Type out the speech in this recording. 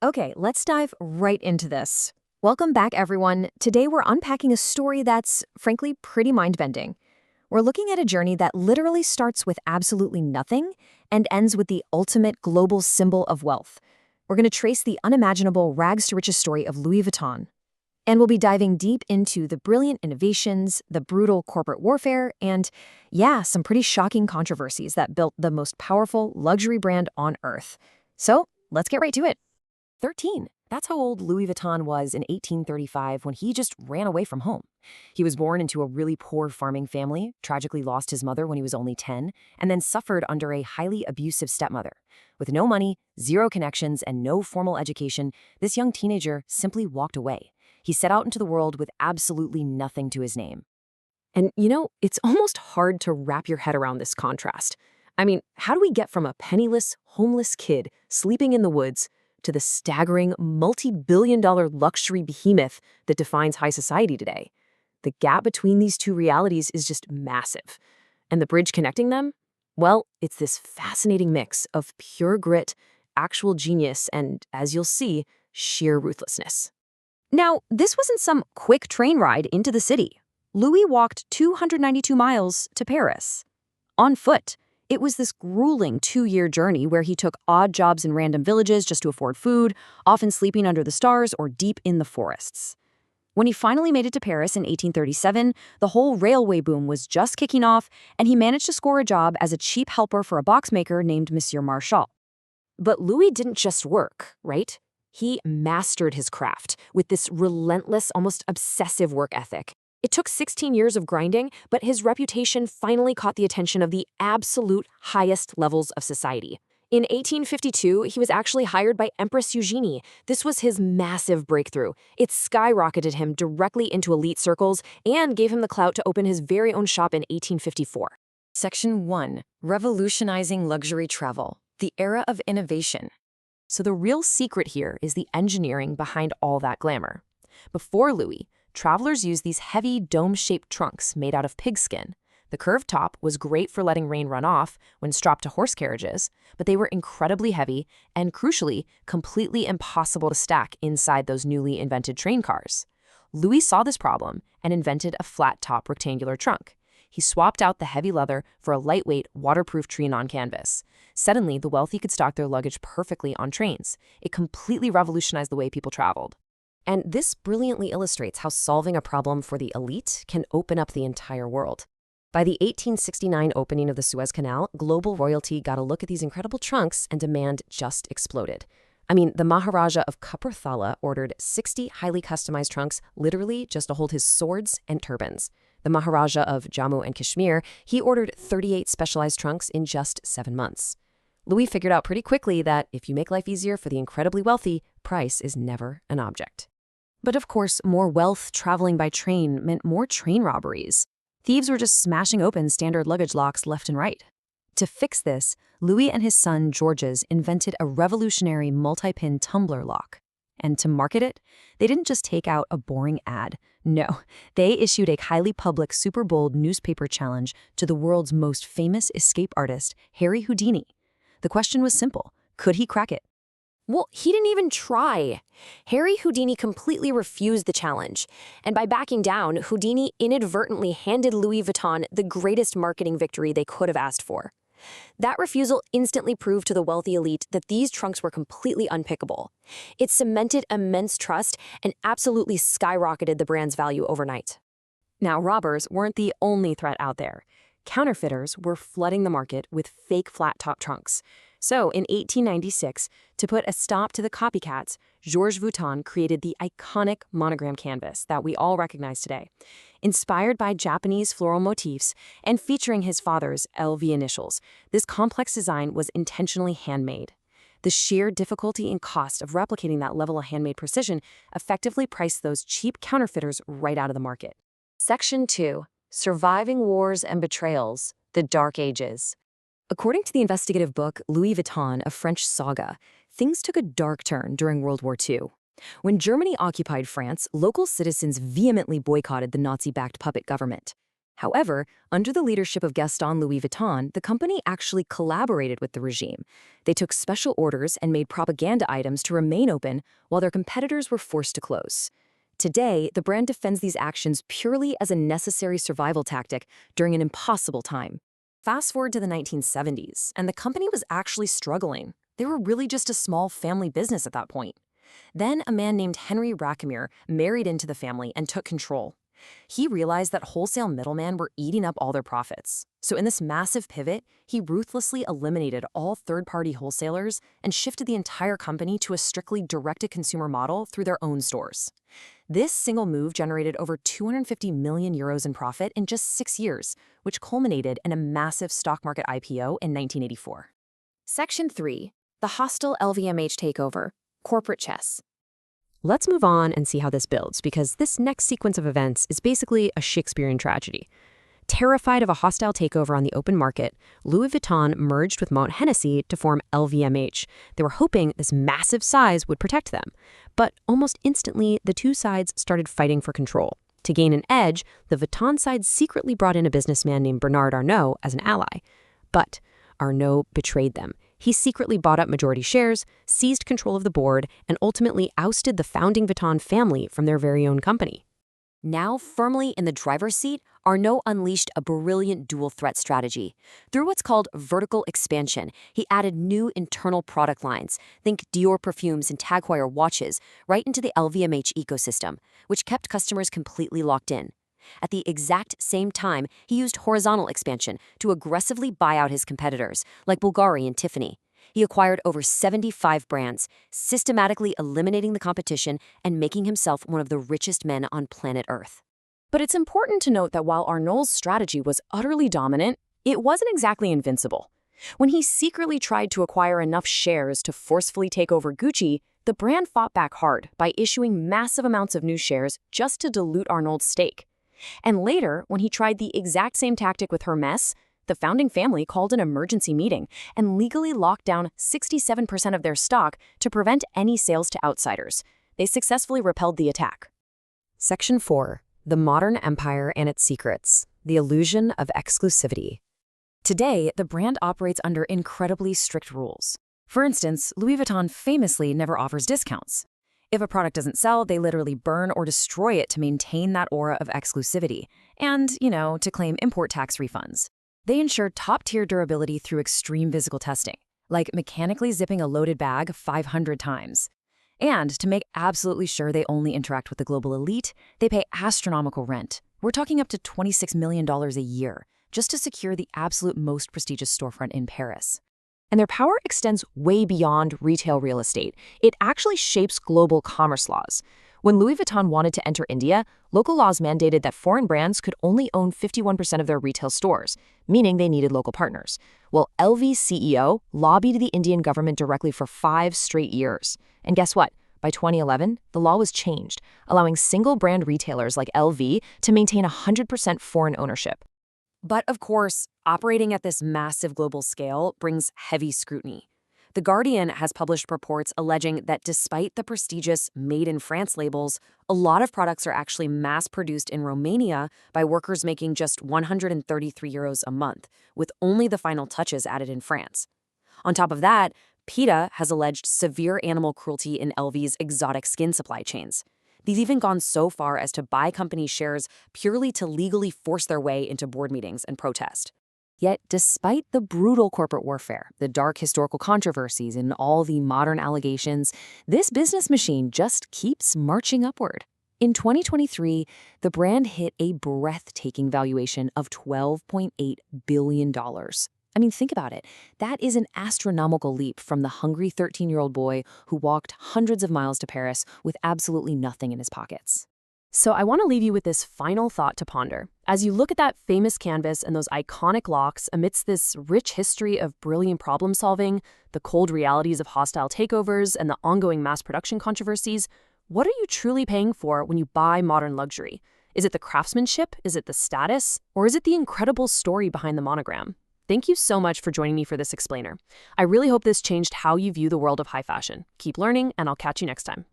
Okay, let's dive right into this. Welcome back, everyone. Today we're unpacking a story that's, frankly, pretty mind-bending. We're looking at a journey that literally starts with absolutely nothing and ends with the ultimate global symbol of wealth. We're going to trace the unimaginable rags to riches story of Louis Vuitton. And we'll be diving deep into the brilliant innovations, the brutal corporate warfare, and, yeah, some pretty shocking controversies that built the most powerful luxury brand on earth. So, let's get right to it. 13. That's how old Louis Vuitton was in 1835 when he just ran away from home. He was born into a really poor farming family, tragically lost his mother when he was only 10, and then suffered under a highly abusive stepmother. With no money, zero connections, and no formal education, this young teenager simply walked away. He set out into the world with absolutely nothing to his name. And it's almost hard to wrap your head around this contrast. I mean, how do we get from a penniless, homeless kid sleeping in the woods to the staggering multi-billion-dollar luxury behemoth that defines high society today? The gap between these two realities is just massive. And the bridge connecting them? Well, it's this fascinating mix of pure grit, actual genius, and, as you'll see, sheer ruthlessness. Now, this wasn't some quick train ride into the city. Louis walked 292 miles to Paris. On foot. It was this grueling 2-year journey where he took odd jobs in random villages just to afford food, often sleeping under the stars or deep in the forests. When he finally made it to Paris in 1837, the whole railway boom was just kicking off, and he managed to score a job as a cheap helper for a boxmaker named Monsieur Marchal. But Louis didn't just work, right? He mastered his craft with this relentless, almost obsessive work ethic. It took 16 years of grinding, but his reputation finally caught the attention of the absolute highest levels of society. In 1852, he was actually hired by Empress Eugenie. This was his massive breakthrough. It skyrocketed him directly into elite circles and gave him the clout to open his very own shop in 1854. Section 1. Revolutionizing luxury travel. The era of innovation. So the real secret here is the engineering behind all that glamour. Before Louis, travelers used these heavy dome-shaped trunks made out of pigskin. The curved top was great for letting rain run off when strapped to horse carriages, but they were incredibly heavy and, crucially, completely impossible to stack inside those newly invented train cars. Louis saw this problem and invented a flat-top rectangular trunk. He swapped out the heavy leather for a lightweight, waterproof Trianon canvas. Suddenly, the wealthy could stock their luggage perfectly on trains. It completely revolutionized the way people traveled. And this brilliantly illustrates how solving a problem for the elite can open up the entire world. By the 1869 opening of the Suez Canal, global royalty got a look at these incredible trunks and demand just exploded. I mean, the Maharaja of Kapurthala ordered 60 highly customized trunks literally just to hold his swords and turbans. The Maharaja of Jammu and Kashmir, he ordered 38 specialized trunks in just 7 months. Louis figured out pretty quickly that if you make life easier for the incredibly wealthy, price is never an object. But of course, more wealth traveling by train meant more train robberies. Thieves were just smashing open standard luggage locks left and right. To fix this, Louis and his son Georges invented a revolutionary multi-pin tumbler lock. And to market it, they didn't just take out a boring ad. No, they issued a highly public, super bold newspaper challenge to the world's most famous escape artist, Harry Houdini. The question was simple: could he crack it? Well, he didn't even try. Harry Houdini completely refused the challenge. And by backing down, Houdini inadvertently handed Louis Vuitton the greatest marketing victory they could have asked for. That refusal instantly proved to the wealthy elite that these trunks were completely unpickable. It cemented immense trust and absolutely skyrocketed the brand's value overnight. Now, robbers weren't the only threat out there. Counterfeiters were flooding the market with fake flat-top trunks. So, in 1896, to put a stop to the copycats, Georges Vuitton created the iconic monogram canvas that we all recognize today. Inspired by Japanese floral motifs and featuring his father's LV initials, this complex design was intentionally handmade. The sheer difficulty and cost of replicating that level of handmade precision effectively priced those cheap counterfeiters right out of the market. Section 2. Surviving Wars and Betrayals, the Dark Ages. According to the investigative book Louis Vuitton, a French saga, things took a dark turn during World War II. When Germany occupied France, local citizens vehemently boycotted the Nazi-backed puppet government. However, under the leadership of Gaston Louis Vuitton, the company actually collaborated with the regime. They took special orders and made propaganda items to remain open while their competitors were forced to close. Today, the brand defends these actions purely as a necessary survival tactic during an impossible time. Fast forward to the 1970s, and the company was actually struggling. They were really just a small family business at that point. Then a man named Henry Rackamere married into the family and took control. He realized that wholesale middlemen were eating up all their profits. So in this massive pivot, he ruthlessly eliminated all third-party wholesalers and shifted the entire company to a strictly direct-to-consumer model through their own stores. This single move generated over 250 million euros in profit in just 6 years, which culminated in a massive stock market IPO in 1984. Section 3. The hostile LVMH takeover. Corporate chess. Let's move on and see how this builds, because this next sequence of events is basically a Shakespearean tragedy. Terrified of a hostile takeover on the open market, Louis Vuitton merged with Mount Hennessy to form LVMH. They were hoping this massive size would protect them. But almost instantly, the two sides started fighting for control. To gain an edge, the Vuitton side secretly brought in a businessman named Bernard Arnault as an ally. But Arnault betrayed them. He secretly bought up majority shares, seized control of the board, and ultimately ousted the founding Vuitton family from their very own company. Now firmly in the driver's seat, Arnault unleashed a brilliant dual-threat strategy. Through what's called vertical expansion, he added new internal product lines, think Dior perfumes and Tag Heuer watches, right into the LVMH ecosystem, which kept customers completely locked in. At the exact same time, he used horizontal expansion to aggressively buy out his competitors, like Bulgari and Tiffany. He acquired over 75 brands, systematically eliminating the competition and making himself one of the richest men on planet Earth. But it's important to note that while Arnault's strategy was utterly dominant, it wasn't exactly invincible. When he secretly tried to acquire enough shares to forcefully take over Gucci, the brand fought back hard by issuing massive amounts of new shares just to dilute Arnault's stake. And later, when he tried the exact same tactic with Hermès, the founding family called an emergency meeting and legally locked down 67% of their stock to prevent any sales to outsiders. They successfully repelled the attack. Section 4. The Modern Empire and Its Secrets. The Illusion of Exclusivity. Today, the brand operates under incredibly strict rules. For instance, Louis Vuitton famously never offers discounts. If a product doesn't sell, they literally burn or destroy it to maintain that aura of exclusivity and, to claim import tax refunds. They ensure top-tier durability through extreme physical testing, like mechanically zipping a loaded bag 500 times. And to make absolutely sure they only interact with the global elite, they pay astronomical rent. We're talking up to $26 million a year, just to secure the absolute most prestigious storefront in Paris. And their power extends way beyond retail real estate. It actually shapes global commerce laws. When Louis Vuitton wanted to enter India, local laws mandated that foreign brands could only own 51% of their retail stores, meaning they needed local partners. Well, LV's CEO lobbied the Indian government directly for 5 straight years. And guess what? By 2011, the law was changed, allowing single-brand retailers like LV to maintain 100% foreign ownership. But of course, operating at this massive global scale brings heavy scrutiny. The Guardian has published reports alleging that despite the prestigious Made in France labels, a lot of products are actually mass-produced in Romania by workers making just 133 euros a month, with only the final touches added in France. On top of that, PETA has alleged severe animal cruelty in LV's exotic skin supply chains. They've even gone so far as to buy company shares purely to legally force their way into board meetings and protest. Yet, despite the brutal corporate warfare, the dark historical controversies, and all the modern allegations, this business machine just keeps marching upward. In 2023, the brand hit a breathtaking valuation of $12.8 billion. I mean, think about it. That is an astronomical leap from the hungry 13-year-old boy who walked hundreds of miles to Paris with absolutely nothing in his pockets. So I want to leave you with this final thought to ponder. As you look at that famous canvas and those iconic locks amidst this rich history of brilliant problem solving, the cold realities of hostile takeovers, and the ongoing mass production controversies, what are you truly paying for when you buy modern luxury? Is it the craftsmanship? Is it the status? Or is it the incredible story behind the monogram? Thank you so much for joining me for this explainer. I really hope this changed how you view the world of high fashion. Keep learning, and I'll catch you next time.